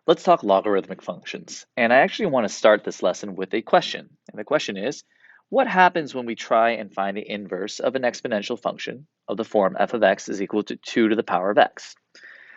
Let's talk logarithmic functions. And I actually want to start this lesson with a question. And the question is, what happens when we try and find the inverse of an exponential function of the form f of x is equal to 2 to the power of x?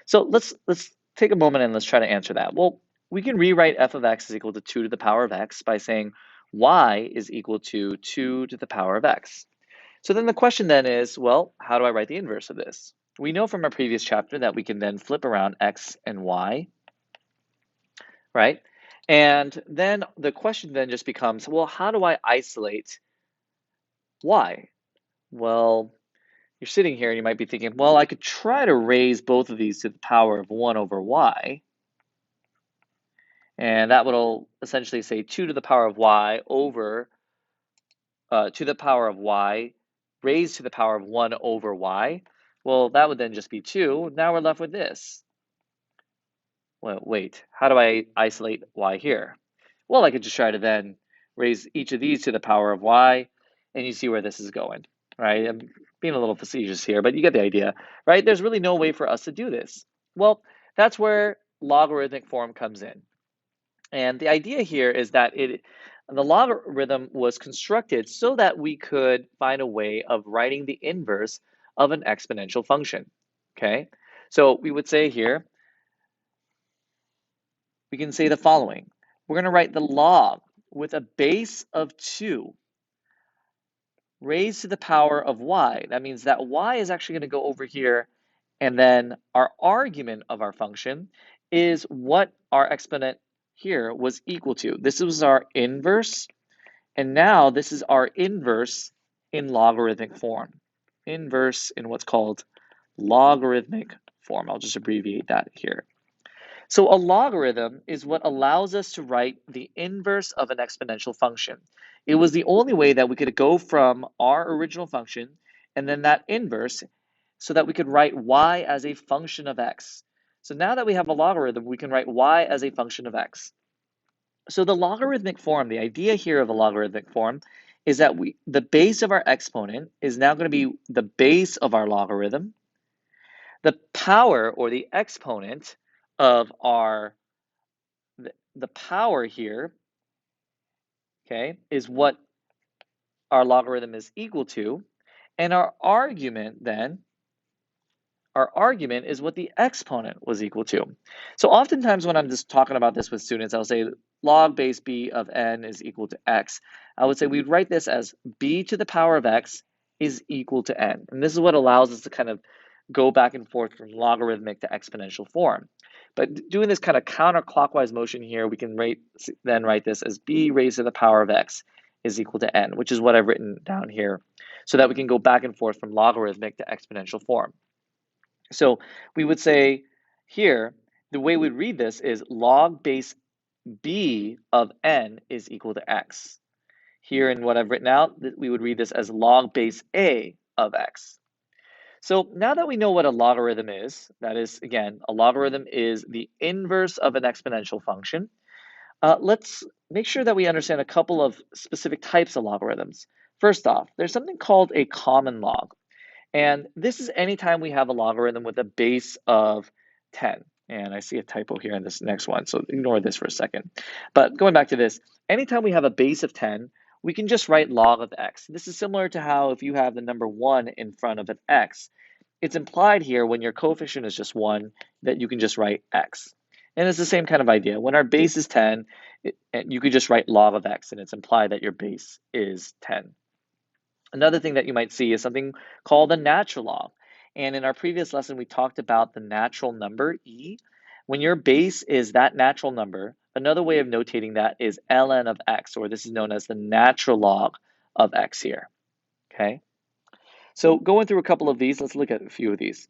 So let's take a moment and let's try to answer that. Well, we can rewrite f of x is equal to 2 to the power of x by saying y is equal to 2 to the power of x. So then the question then is, well, how do I write the inverse of this? We know from our previous chapter that we can then flip around x and y, right? And then the question then just becomes, well, how do I isolate y? Well, you're sitting here and you might be thinking, well, I could try to raise both of these to the power of 1 over y, and that would essentially say 2 to the power of y over to the power of y raised to the power of 1 over y. Well, that would then just be 2. Now we're left with this. Well, wait, how do I isolate y here? Well, I could just try to then raise each of these to the power of y, and you see where this is going, right? I'm being a little facetious here, but you get the idea, right? There's really no way for us to do this. Well, that's where logarithmic form comes in. And the idea here is that the logarithm was constructed so that we could find a way of writing the inverse of an exponential function, okay? So we would say here, we can say the following. We're going to write the log with a base of 2 raised to the power of y. That means that y is actually going to go over here, and then our argument of our function is what our exponent here was equal to. This was our inverse, and now this is our inverse in logarithmic form. Inverse in what's called logarithmic form. I'll just abbreviate that here. So a logarithm is what allows us to write the inverse of an exponential function. It was the only way that we could go from our original function and then that inverse so that we could write y as a function of x. So now that we have a logarithm, we can write y as a function of x. So the logarithmic form, the idea here of a logarithmic form is that the base of our exponent is now going to be the base of our logarithm. The power or the exponent of the power here, okay, is what our logarithm is equal to. And our argument is what the exponent was equal to. So oftentimes when I'm just talking about this with students, I'll say log base b of n is equal to x. I would say we'd write this as b to the power of x is equal to n. And this is what allows us to kind of go back and forth from logarithmic to exponential form. But doing this kind of counterclockwise motion here, we can then write this as b raised to the power of x is equal to n, which is what I've written down here, so that we can go back and forth from logarithmic to exponential form. So we would say here, the way we'd read this is log base b of n is equal to x. Here in what I've written out, we would read this as log base a of x. So now that we know what a logarithm is, that is, again, a logarithm is the inverse of an exponential function, let's make sure that we understand a couple of specific types of logarithms. First off, there's something called a common log. And this is anytime we have a logarithm with a base of 10. And I see a typo here in this next one, so ignore this for a second. But going back to this, anytime we have a base of 10, we can just write log of x. This is similar to how if you have the number 1 in front of an x, it's implied here when your coefficient is just 1 that you can just write x. And it's the same kind of idea. When our base is 10, you could just write log of x, and it's implied that your base is 10. Another thing that you might see is something called a natural log. And in our previous lesson, we talked about the natural number e. When your base is that natural number, another way of notating that is ln of x, or this is known as the natural log of x here, okay? So going through a couple of these, let's look at a few of these.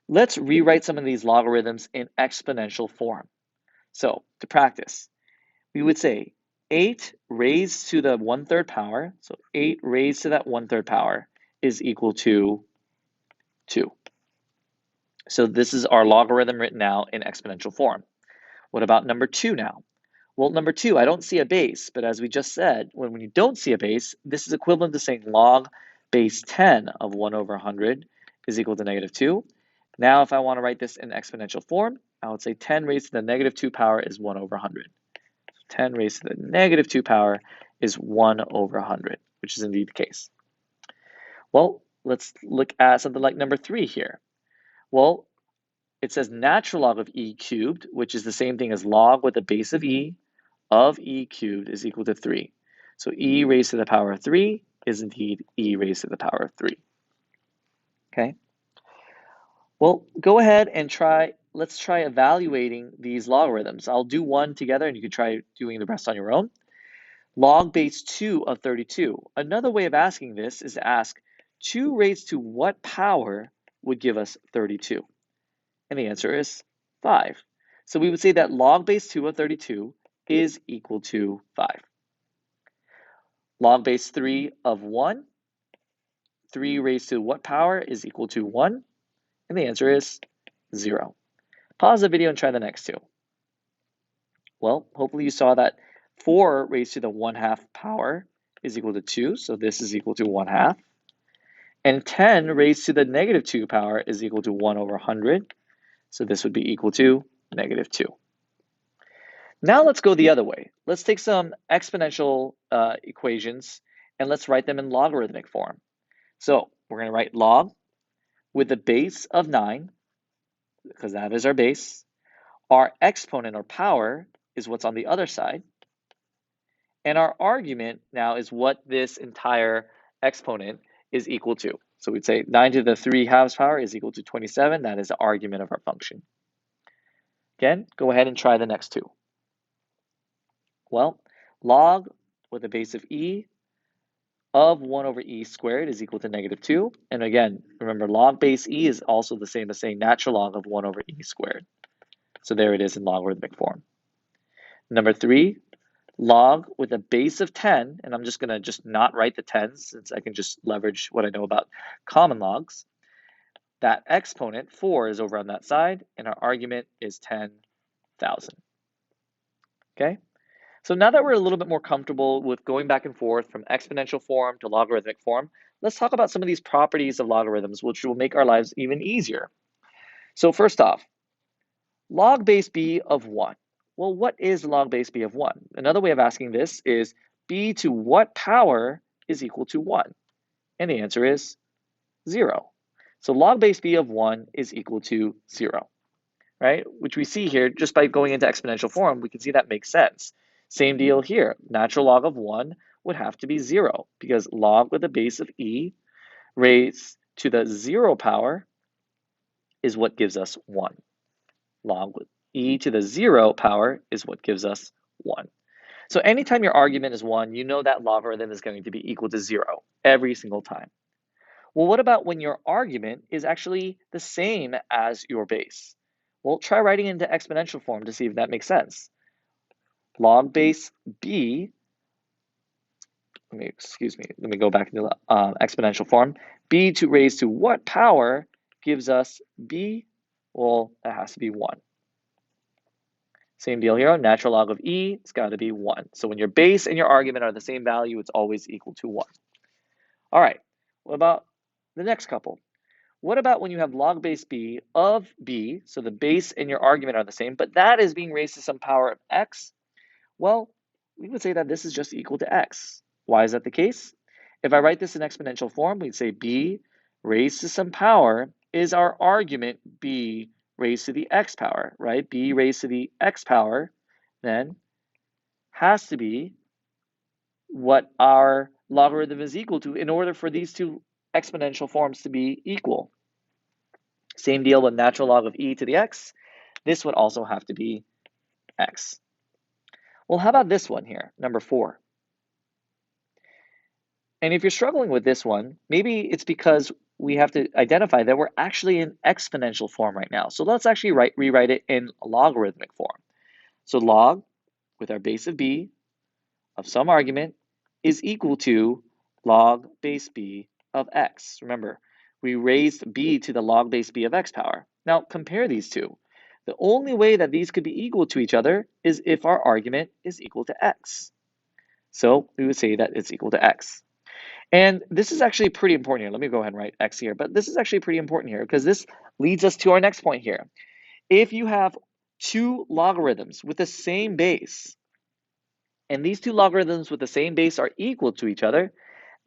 Let's rewrite some of these logarithms in exponential form. So to practice, we would say 8 raised to the 1/3 power, so 8 raised to that 1/3 power is equal to 2. So this is our logarithm written out in exponential form. What about number 2 now? Well, number 2, I don't see a base, but as we just said, when you don't see a base, this is equivalent to saying log base 10 of 1 over 100 is equal to -2. Now, if I want to write this in exponential form, I would say 10 raised to the negative 2 power is 1 over 100. 10 raised to the negative 2 power is 1 over 100, which is indeed the case. Well, let's look at something like number 3 here. Well, it says natural log of e cubed, which is the same thing as log with the base of e cubed is equal to 3. So e raised to the power of 3 is indeed e raised to the power of 3. Okay? Well, go ahead and let's try evaluating these logarithms. I'll do one together and you can try doing the rest on your own. Log base 2 of 32. Another way of asking this is to ask 2 raised to what power would give us 32? And the answer is 5. So we would say that log base 2 of 32 is equal to 5. Log base 3 of 1, 3 raised to what power is equal to 1? And the answer is 0. Pause the video and try the next two. Well, hopefully you saw that 4 raised to the 1/2 power is equal to 2, so this is equal to 1/2. And 10 raised to the negative 2 power is equal to 1 over 100, so this would be equal to negative 2. Now let's go the other way. Let's take some exponential equations and let's write them in logarithmic form. So we're going to write log with the base of 9, because that is our base. Our exponent or power is what's on the other side. And our argument now is what this entire exponent is equal to. So we'd say 9 to the 3/2 power is equal to 27. That is the argument of our function. Again, go ahead and try the next two. Well, log with a base of e of 1 over e squared is equal to negative 2. And again, remember log base e is also the same as saying natural log of 1 over e squared. So there it is in logarithmic form. Number 3, log with a base of 10, and I'm just going to not write the 10s since I can just leverage what I know about common logs. That exponent, 4, is over on that side, and our argument is 10,000. Okay? So now that we're a little bit more comfortable with going back and forth from exponential form to logarithmic form, let's talk about some of these properties of logarithms, which will make our lives even easier. So first off, log base b of 1. Well, what is log base b of 1? Another way of asking this is b to what power is equal to 1? And the answer is 0. So log base b of 1 is equal to 0, right? Which we see here just by going into exponential form, we can see that makes sense. Same deal here. Natural log of 1 would have to be 0 because log with a base of e raised to the 0 power is what gives us 1. Log with e to the 0 power is what gives us 1. So anytime your argument is 1, you know that logarithm is going to be equal to 0 every single time. Well, what about when your argument is actually the same as your base? Well, try writing into exponential form to see if that makes sense. Log base b, let me go back into exponential form. B to raise to what power gives us b? Well, that has to be 1. Same deal here, natural log of e, it's got to be 1. So when your base and your argument are the same value, it's always equal to 1. All right, what about the next couple? What about when you have log base b of b, so the base and your argument are the same, but that is being raised to some power of x? Well, we would say that this is just equal to x. Why is that the case? If I write this in exponential form, we'd say b raised to some power is our argument b raised to the x power, right? B raised to the x power then has to be what our logarithm is equal to in order for these two exponential forms to be equal. Same deal with natural log of e to the x. This would also have to be x. Well, how about this one here, number 4? And if you're struggling with this one, maybe it's because we have to identify that we're actually in exponential form right now. So let's actually rewrite it in logarithmic form. So log with our base of b of some argument is equal to log base b of x. Remember, we raised b to the log base b of x power. Now compare these two. The only way that these could be equal to each other is if our argument is equal to x. So we would say that it's equal to x. And this is actually pretty important here. Let me go ahead and write x here. But this is actually pretty important here because this leads us to our next point here. If you have two logarithms with the same base, and these two logarithms with the same base are equal to each other,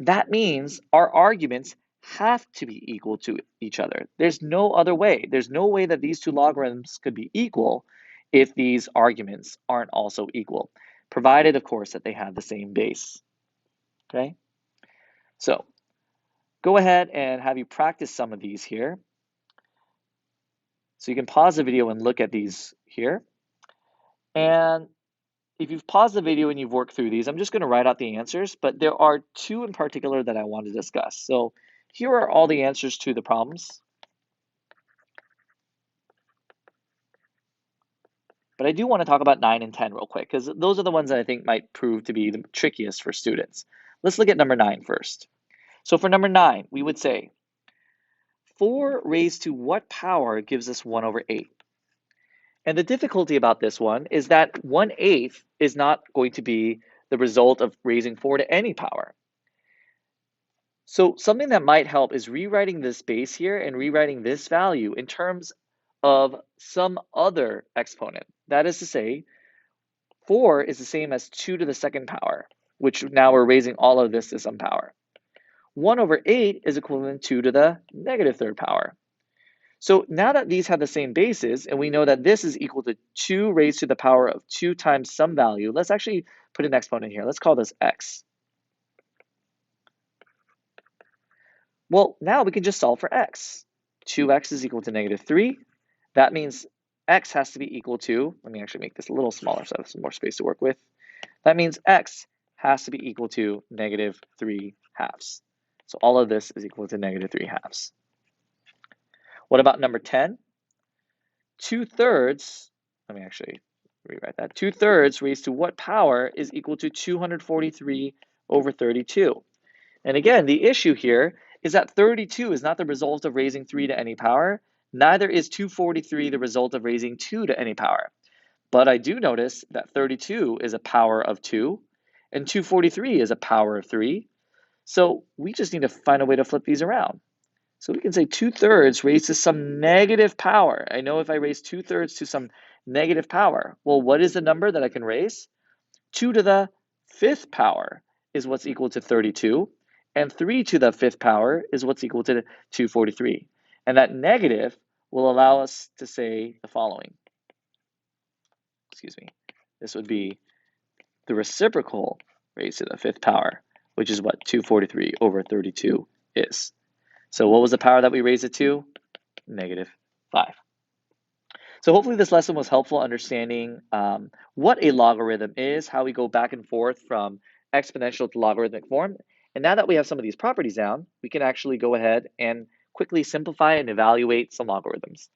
that means our arguments have to be equal to each other. There's no other way. There's no way that these two logarithms could be equal if these arguments aren't also equal, provided, of course, that they have the same base. Okay? So go ahead and have you practice some of these here. So you can pause the video and look at these here. And if you've paused the video and you've worked through these, I'm just going to write out the answers, but there are two in particular that I want to discuss. So here are all the answers to the problems. But I do want to talk about 9 and 10 real quick, because those are the ones that I think might prove to be the trickiest for students. Let's look at number 9 first. So for number 9, we would say 4 raised to what power gives us 1 over 8? And the difficulty about this one is that 1/8 is not going to be the result of raising 4 to any power. So something that might help is rewriting this base here and rewriting this value in terms of some other exponent. That is to say, 4 is the same as 2 to the second power, which now we're raising all of this to some power. 1 over 8 is equivalent to 2 to the negative third power. So now that these have the same bases, and we know that this is equal to 2 raised to the power of 2 times some value, let's actually put an exponent here. Let's call this x. Well, now we can just solve for x. 2x is equal to negative 3. That means x has to be equal to, let me actually make this a little smaller so I have some more space to work with. That means x has to be equal to negative 3 halves. So all of this is equal to negative 3 halves. What about number 10? 2/3, let me actually rewrite that. 2/3 raised to what power is equal to 243 over 32? And again, the issue here is that 32 is not the result of raising 3 to any power. Neither is 243 the result of raising 2 to any power. But I do notice that 32 is a power of 2, and 243 is a power of 3. So we just need to find a way to flip these around. So we can say 2/3 raised to some negative power. I know if I raise 2/3 to some negative power, well, what is the number that I can raise? 2 to the 5th power is what's equal to 32, and 3 to the 5th power is what's equal to 243. And that negative will allow us to say the following. Excuse me. This would be the reciprocal raised to the 5th power, which is what 243 over 32 is. So what was the power that we raised it to? Negative 5. So hopefully this lesson was helpful understanding what a logarithm is, how we go back and forth from exponential to logarithmic form. And now that we have some of these properties down, we can actually go ahead and quickly simplify and evaluate some logarithms.